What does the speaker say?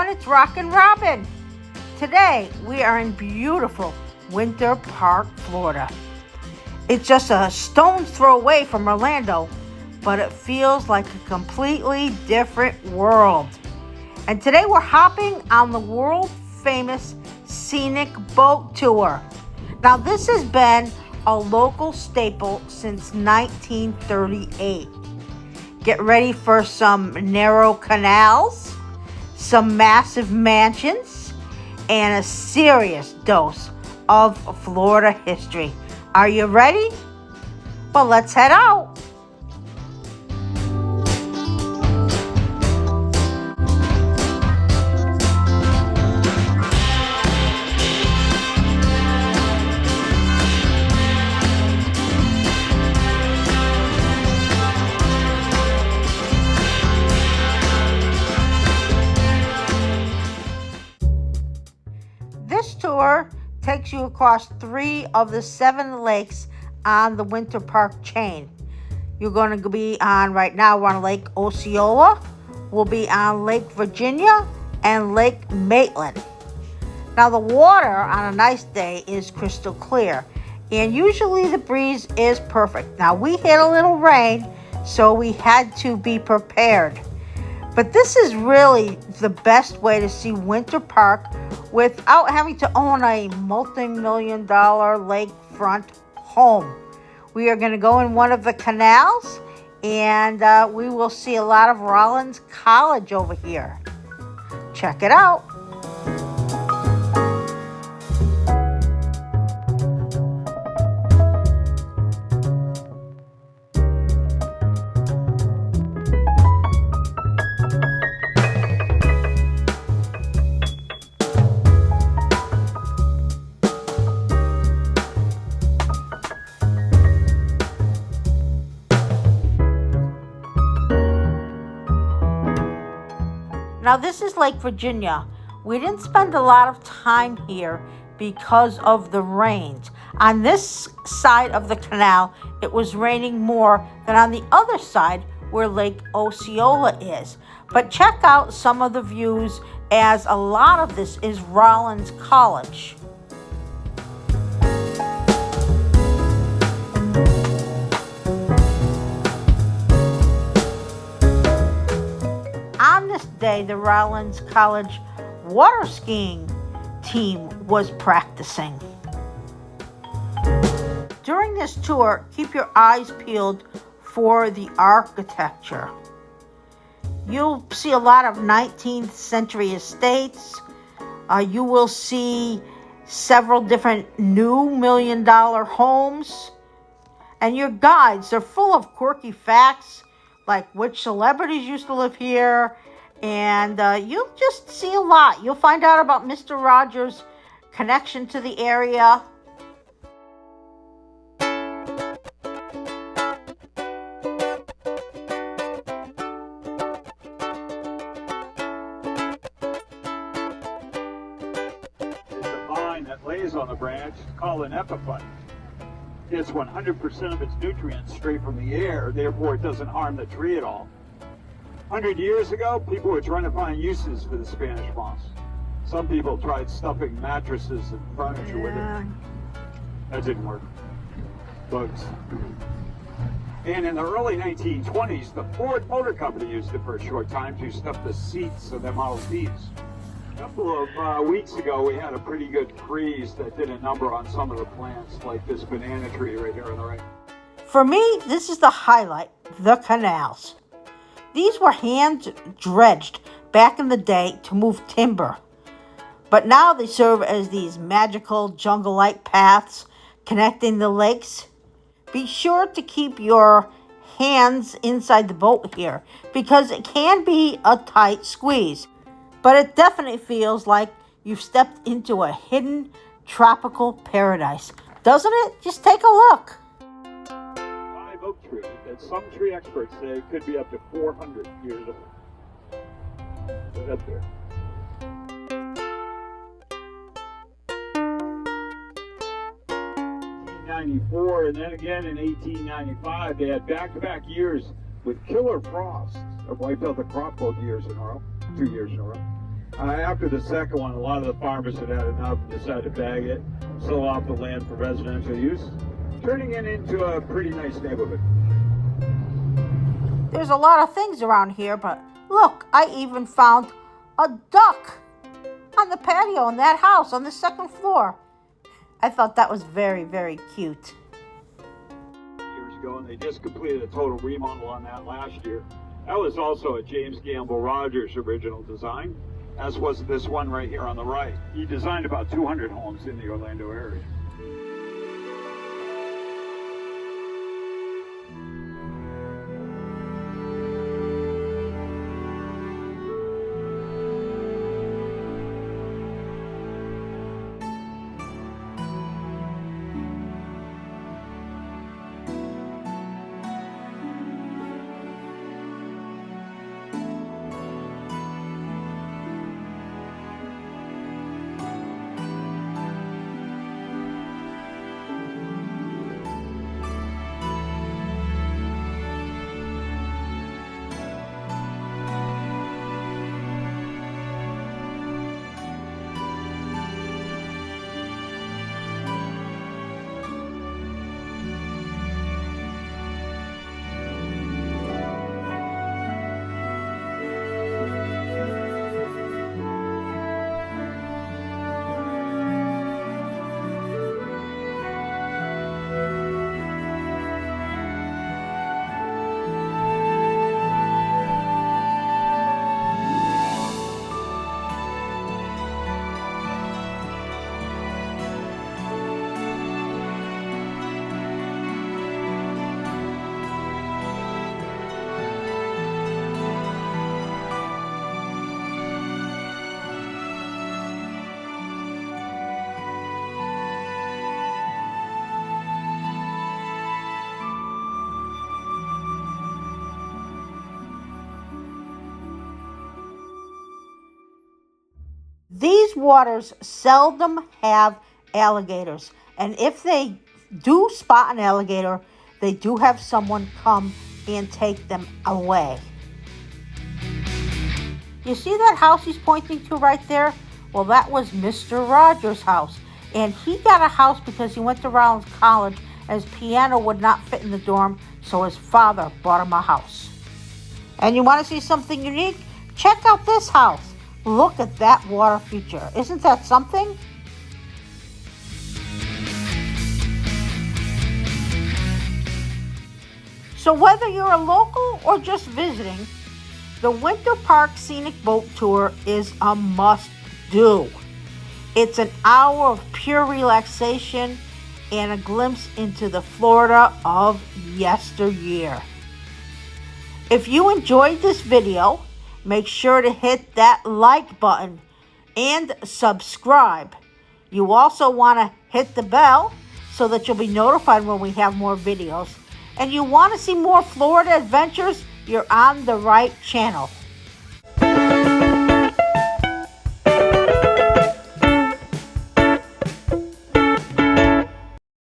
everyone, it's Rockin' Robin. Today we are in beautiful Winter Park, Florida. It's just a stone's throw away from Orlando, but it feels like a completely different world. And today we're hopping on the world famous scenic boat tour. Now this has been a local staple since 1938. Get ready for some narrow canals, some massive mansions, and a serious dose of Florida history. Are you ready? Well, let's head out. This tour takes you across 3 of the 7 lakes on the Winter Park chain. You're going to be on, right now we're on Lake Osceola, we'll be on Lake Virginia, and Lake Maitland. Now the water on a nice day is crystal clear, and usually the breeze is perfect. Now we had a little rain, so we had to be prepared. But this is really the best way to see Winter Park without having to own a multi-million-dollar lakefront home. We are going to go in one of the canals, and we will see a lot of Rollins College over here. Check it out. Now this is Lake Virginia. We didn't spend a lot of time here because of the rains. On this side of the canal, it was raining more than on the other side where Lake Osceola is. But check out some of the views, as a lot of this is Rollins College. On this day, the Rollins College water skiing team was practicing. During this tour, keep your eyes peeled for the architecture. You'll see a lot of 19th century estates. You will see several different new $1 million homes. And your guides are full of quirky facts, like which celebrities used to live here, and you'll just see a lot. You'll find out about Mr. Rogers' connection to the area. It's a vine that lays on the branch called an epiphyte. Gets 100% of its nutrients straight from the air, therefore it doesn't harm the tree at all. 100 years ago, people were trying to find uses for the Spanish moss. Some people tried stuffing mattresses and furniture with it. That didn't work. Bugs. And in the early 1920s, the Ford Motor Company used it for a short time to stuff the seats of their Model Ts. A couple of weeks ago, we had a pretty good freeze that did a number on some of the plants, like this banana tree right here on the right. For me, this is the highlight, the canals. These were hand dredged back in the day to move timber. But now they serve as these magical jungle-like paths connecting the lakes. Be sure to keep your hands inside the boat here, because it can be a tight squeeze. But it definitely feels like you've stepped into a hidden tropical paradise. Doesn't it? Just take a look. 5 oak trees that some tree experts say could be up to 400 years old. Right up there. 1894, and then again in 1895, they had back-to-back years with killer frosts that wiped out the crop both years in a row, 2 years in a row. After the second one, a lot of the farmers had had enough and decided to bag it, sell off the land for residential use, turning it into a pretty nice neighborhood. There's a lot of things around here, but look, I even found a duck on the patio in that house on the second floor. I thought that was very, very cute. Years ago, and they just completed a total remodel on that last year. That was also a James Gamble Rogers original design, as was this one right here on the right. He designed about 200 homes in the Orlando area. These waters seldom have alligators, and if they do spot an alligator, they do have someone come and take them away. You see that house he's pointing to right there? Well, that was Mr. Rogers' house, and he got a house because he went to Rollins College and his piano would not fit in the dorm, so his father bought him a house. And you want to see something unique? Check out this house. Look at that water feature. Isn't that something? So whether you're a local or just visiting, the Winter Park Scenic Boat Tour is a must-do. It's an hour of pure relaxation and a glimpse into the Florida of yesteryear. If you enjoyed this video, make sure to hit that like button and subscribe. You also want to hit the bell so that you'll be notified when we have more videos. And you want to see more Florida adventures? You're on the right channel.